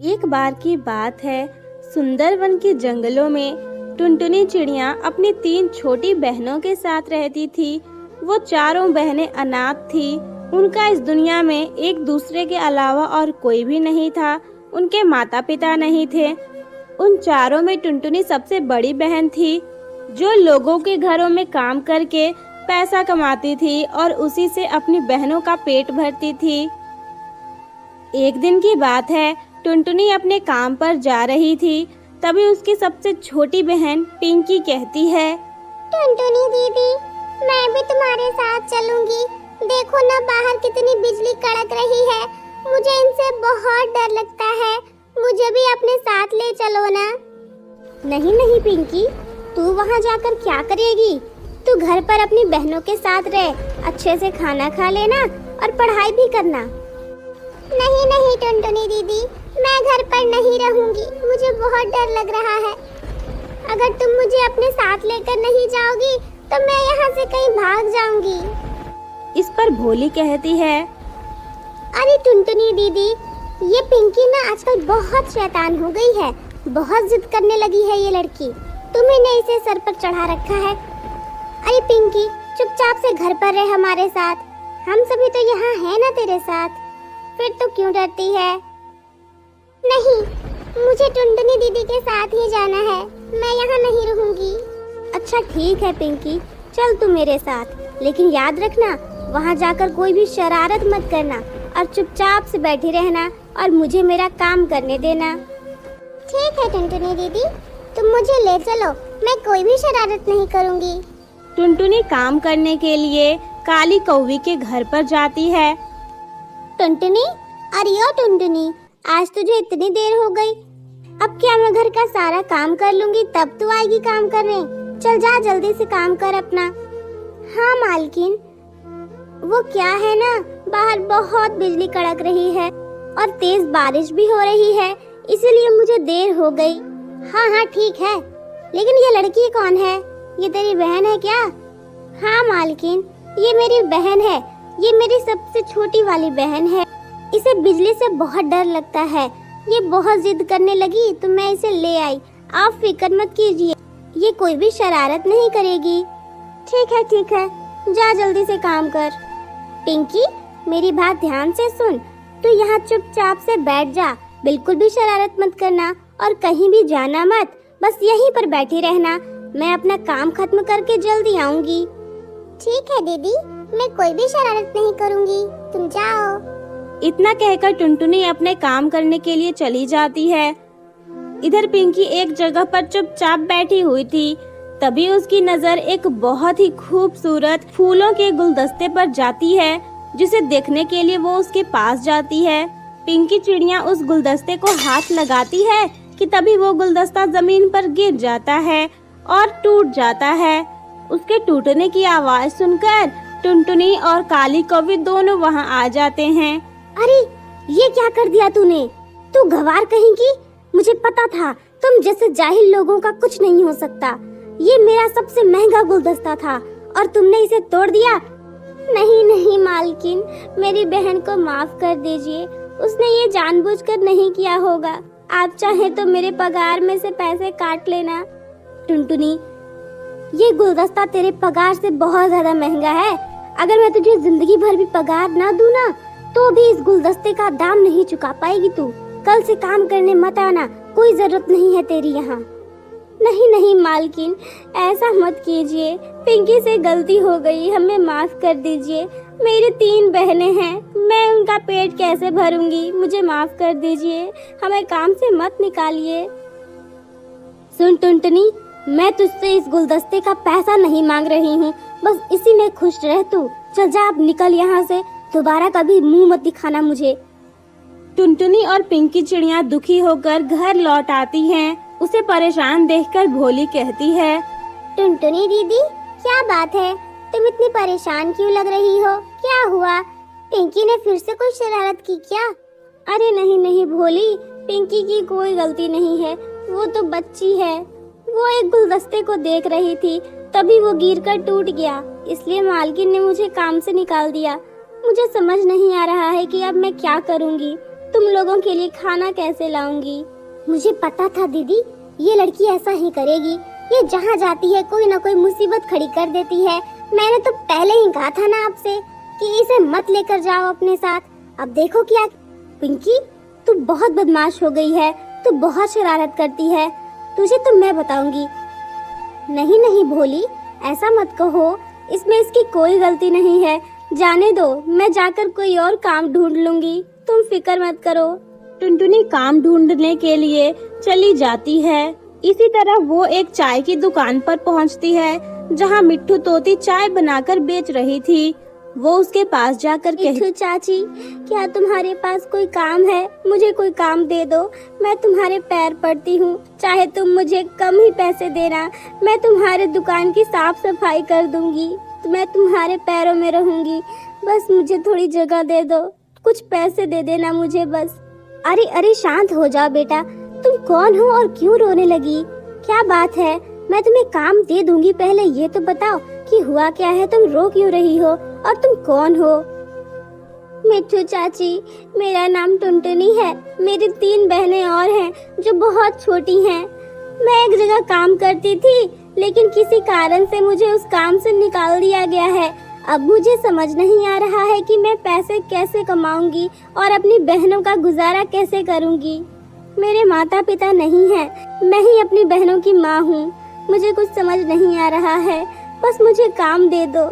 एक बार की बात है, सुंदरवन के जंगलों में टुनटुनी चिड़िया अपनी 3 छोटी बहनों के साथ रहती थी। वो चारों बहनें अनाथ थी। उनका इस दुनिया में एक दूसरे के अलावा और कोई भी नहीं था। उनके माता पिता नहीं थे। उन चारों में टुनटुनी सबसे बड़ी बहन थी, जो लोगों के घरों में काम करके पैसा कमाती थी और उसी से अपनी बहनों का पेट भरती थी। एक दिन की बात है, टुनटुनी अपने काम पर जा रही थी। तभी उसकी सबसे छोटी बहन पिंकी कहती है, टुनटुनी दीदी, मैं भी तुम्हारे साथ चलूंगी। देखो ना, बाहर कितनी बिजली कड़क रही है। मुझे इनसे बहुत डर लगता है। मुझे भी अपने साथ ले चलो ना। नहीं नहीं पिंकी, तू वहाँ जाकर क्या करेगी? तू घर पर अपनी बहनों के साथ रह, अच्छे से खाना खा लेना और पढ़ाई भी करना। नहीं नहीं टुनटुनी दीदी, मैं घर पर नहीं रहूंगी। मुझे बहुत डर लग रहा है। अगर तुम मुझे अपने साथ लेकर नहीं जाओगी तो मैं यहाँ से कहीं भाग जाऊंगी। इस पर भोली कहती है, अरे टुनटुनी दीदी, ये पिंकी ना आजकल बहुत शैतान हो गई है। बहुत जिद करने लगी है ये लड़की। तुम्ही ने इसे सर पर चढ़ा रखा है। अरे पिंकी, चुपचाप से घर पर रह हमारे साथ। हम सभी तो यहाँ हैं ना तेरे साथ। फिर तो क्यों डरती है? नहीं, मुझे टुनटुनी दीदी के साथ ही जाना है। मैं यहाँ नहीं रहूंगी। अच्छा ठीक है पिंकी, चल तू मेरे साथ। लेकिन याद रखना, वहाँ जाकर कोई भी शरारत मत करना और चुपचाप से बैठी रहना और मुझे मेरा काम करने देना। ठीक है टुनटुनी दीदी, तुम मुझे ले चलो। मैं कोई भी शरारत नहीं करूँगी। टुनटुनी काम करने के लिए काली कौवी के घर पर जाती है। टुनटुनी, अरे ओ टुनटुनी, आज तुझे इतनी देर हो गई। अब क्या मैं घर का सारा काम कर लूंगी तब तू आएगी काम करने? चल जा, जल्दी से काम कर अपना। हाँ मालकिन, वो क्या है ना, बाहर बहुत बिजली कड़क रही है और तेज बारिश भी हो रही है, इसीलिए मुझे देर हो गई। हाँ हाँ ठीक है, लेकिन ये लड़की कौन है? ये तेरी बहन है क्या? हाँ मालकिन, ये मेरी बहन है। ये मेरी सबसे छोटी वाली बहन है। इसे बिजली से बहुत डर लगता है। ये बहुत जिद करने लगी तो मैं इसे ले आई। आप फिक्र मत कीजिए, ये कोई भी शरारत नहीं करेगी। ठीक है, जा जल्दी से काम कर। पिंकी, मेरी बात ध्यान से सुन। तू यहाँ चुपचाप से बैठ जा, बिल्कुल भी शरारत मत करना और कहीं भी जाना मत। बस यहीं पर बैठी रहना। मैं अपना काम खत्म करके जल्दी आऊंगी। ठीक है दीदी, मैं कोई भी शरारत नहीं करूंगी। तुम जाओ। इतना कहकर टुनटुनी अपने काम करने के लिए चली जाती है। इधर पिंकी एक जगह पर चुपचाप बैठी हुई थी। तभी उसकी नजर एक बहुत ही खूबसूरत फूलों के गुलदस्ते पर जाती है, जिसे देखने के लिए वो उसके पास जाती है। पिंकी चिड़िया उस गुलदस्ते को हाथ लगाती है कि तभी वो गुलदस्ता जमीन पर गिर जाता है और टूट जाता है। उसके टूटने की आवाज सुनकर टुनटुनी और काली कौवी दोनों वहाँ आ जाते हैं। अरे ये क्या कर दिया तूने? तू गंवार कहीं की। मुझे पता था तुम जैसे जाहिल लोगों का कुछ नहीं हो सकता। ये मेरा सबसे महंगा गुलदस्ता था और तुमने इसे तोड़ दिया। नहीं नहीं मालकिन, मेरी बहन को माफ कर दीजिए। उसने ये जानबूझकर नहीं किया होगा। आप चाहे तो मेरे पगार में से पैसे काट लेना। टुनटुनी, ये गुलदस्ता तेरे पगार से बहुत ज्यादा महंगा है। अगर मैं तुझे जिंदगी भर भी पगार ना दूं ना, तो भी इस गुलदस्ते का दाम नहीं चुका पाएगी तू। कल से काम करने मत आना, कोई जरूरत नहीं है तेरी यहाँ। नहीं नहीं मालकिन, ऐसा मत कीजिए। पिंकी से गलती हो गई, हमें माफ कर दीजिए। मेरी 3 बहनें हैं, मैं उनका पेट कैसे भरूंगी? मुझे माफ कर दीजिए, हमें काम से मत निकालिए। सुन टुनटुनी, मैं तुझसे इस गुलदस्ते का पैसा नहीं मांग रही हूँ, बस इसी में खुश रह तू। चल जा, अब निकल यहाँ से। दोबारा कभी मुंह मत दिखाना मुझे। टुनटुनी और पिंकी चिड़िया दुखी होकर घर लौट आती हैं। उसे परेशान देखकर भोली कहती है, टुनटुनी दीदी, क्या बात है? तुम इतनी परेशान क्यों लग रही हो? क्या हुआ? पिंकी ने फिर से कोई शरारत की क्या? अरे नहीं नहीं भोली, पिंकी की कोई गलती नहीं है। वो तो बच्ची है। वो एक गुलदस्ते को देख रही थी, तभी वो गिरकर टूट गया, इसलिए मालकिन ने मुझे काम से निकाल दिया। मुझे समझ नहीं आ रहा है कि अब मैं क्या करूंगी। तुम लोगों के लिए खाना कैसे लाऊंगी? मुझे पता था दीदी, ये लड़की ऐसा ही करेगी। ये जहाँ जाती है कोई ना कोई मुसीबत खड़ी कर देती है। मैंने तो पहले ही कहा था ना आपसे कि इसे मत लेकर जाओ अपने साथ। अब देखो क्या। पिंकी, तू बहुत बदमाश हो गई है, तू बहुत शरारत करती है, तुझे तो मैं बताऊंगी। नहीं नहीं भोली, ऐसा मत कहो, इसमें इसकी कोई गलती नहीं है। जाने दो, मैं जाकर कोई और काम ढूंढ लूंगी, तुम फिक्र मत करो। टुनटुनी काम ढूंढने के लिए चली जाती है। इसी तरह वो एक चाय की दुकान पर पहुंचती है जहां मिट्ठू तोती चाय बनाकर बेच रही थी। वो उसके पास जाकर मिट्ठू चाची, क्या तुम्हारे पास कोई काम है? मुझे कोई काम दे दो, मैं तुम्हारे पैर पड़ती हूँ। चाहे तुम मुझे कम ही पैसे देना, मैं तुम्हारे दुकान की साफ सफाई कर दूंगी, मैं तुम्हारे पैरों में रहूंगी। बस मुझे थोड़ी जगह दे दो, कुछ पैसे दे देना मुझे बस। अरे अरे शांत हो जाओ बेटा, तुम कौन हो और क्यों रोने लगी? क्या बात है? मैं तुम्हें काम दे दूंगी, पहले ये तो बताओ कि हुआ क्या है, तुम रो क्यों रही हो और तुम कौन हो? मिट्ठू चाची, मेरा नाम टुनटुनी है। मेरी 3 बहनें और हैं जो बहुत छोटी हैं। मैं एक जगह काम करती थी, लेकिन किसी कारण से मुझे उस काम से निकाल दिया गया है। अब मुझे समझ नहीं आ रहा है कि मैं पैसे कैसे कमाऊंगी और अपनी बहनों का गुजारा कैसे करूंगी। मेरे माता पिता नहीं हैं, मैं ही अपनी बहनों की माँ हूँ। मुझे कुछ समझ नहीं आ रहा है, बस मुझे काम दे दो।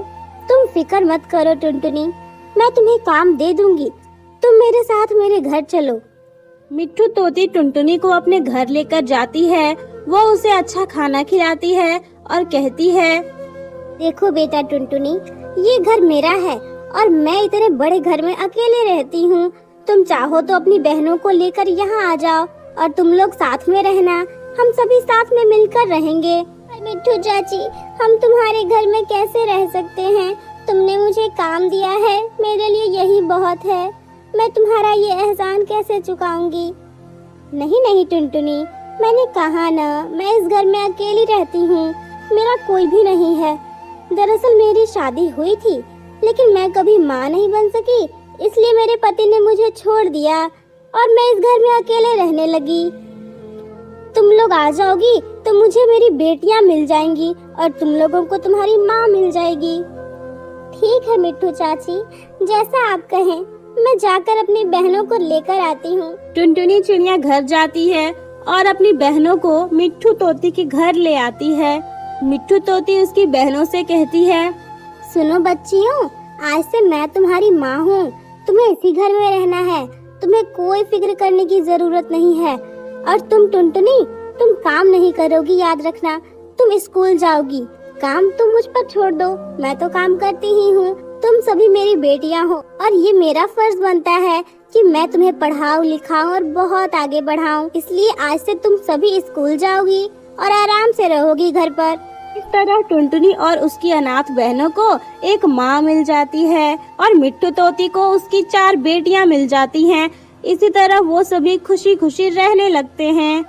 तुम फिक्र मत करो टुनटुनी, मैं तुम्हें काम दे दूंगी। तुम मेरे साथ मेरे घर चलो। मिट्ठू तोती टुनटुनी को अपने घर लेकर जाती है। वो उसे अच्छा खाना खिलाती है और कहती है, देखो बेटा टुनटुनी, ये घर मेरा है और मैं इतने बड़े घर में अकेले रहती हूँ। तुम चाहो तो अपनी बहनों को लेकर यहाँ आ जाओ और तुम लोग साथ में रहना। हम सभी साथ में मिलकर रहेंगे। मिट्ठू चाची, हम तुम्हारे घर में कैसे रह सकते हैं? तुमने मुझे काम दिया है, मेरे लिए यही बहुत है। मैं तुम्हारा ये एहसान कैसे चुकाऊंगी? नहीं नहीं टुनटुनी, मैंने कहा ना, मैं इस घर में अकेली रहती हूँ, मेरा कोई भी नहीं है। दरअसल मेरी शादी हुई थी, लेकिन मैं कभी माँ नहीं बन सकी, इसलिए मेरे पति ने मुझे छोड़ दिया और मैं इस घर में अकेले रहने लगी। तुम लोग आ जाओगी तो मुझे मेरी बेटियां मिल जाएंगी और तुम लोगों को तुम्हारी माँ मिल जाएगी। ठीक है मिट्ठू चाची, जैसा आप कहें, मैं जाकर अपनी बहनों को लेकर आती हूँ। टुनटुनी चिड़िया घर जाती है और अपनी बहनों को मिट्ठू तोती के घर ले आती है। मिट्ठू तोती उसकी बहनों से कहती है, सुनो बच्चियों, आज से मैं तुम्हारी माँ हूँ। तुम्हें इसी घर में रहना है, तुम्हें कोई फिक्र करने की जरूरत नहीं है। और तुम टुनटुनी, तुम काम नहीं करोगी, याद रखना। तुम स्कूल जाओगी, काम तुम मुझ पर छोड़ दो, मैं तो काम करती ही हूँ। तुम सभी मेरी बेटियाँ हो और ये मेरा फर्ज बनता है कि मैं तुम्हें पढ़ाऊं लिखाऊं और बहुत आगे बढ़ाऊं। इसलिए आज से तुम सभी स्कूल जाओगी और आराम से रहोगी घर पर। इस तरह टुनटुनी और उसकी अनाथ बहनों को एक माँ मिल जाती है और मिट्ठू तोती को उसकी 4 बेटियां मिल जाती हैं। इसी तरह वो सभी खुशी खुशी रहने लगते हैं।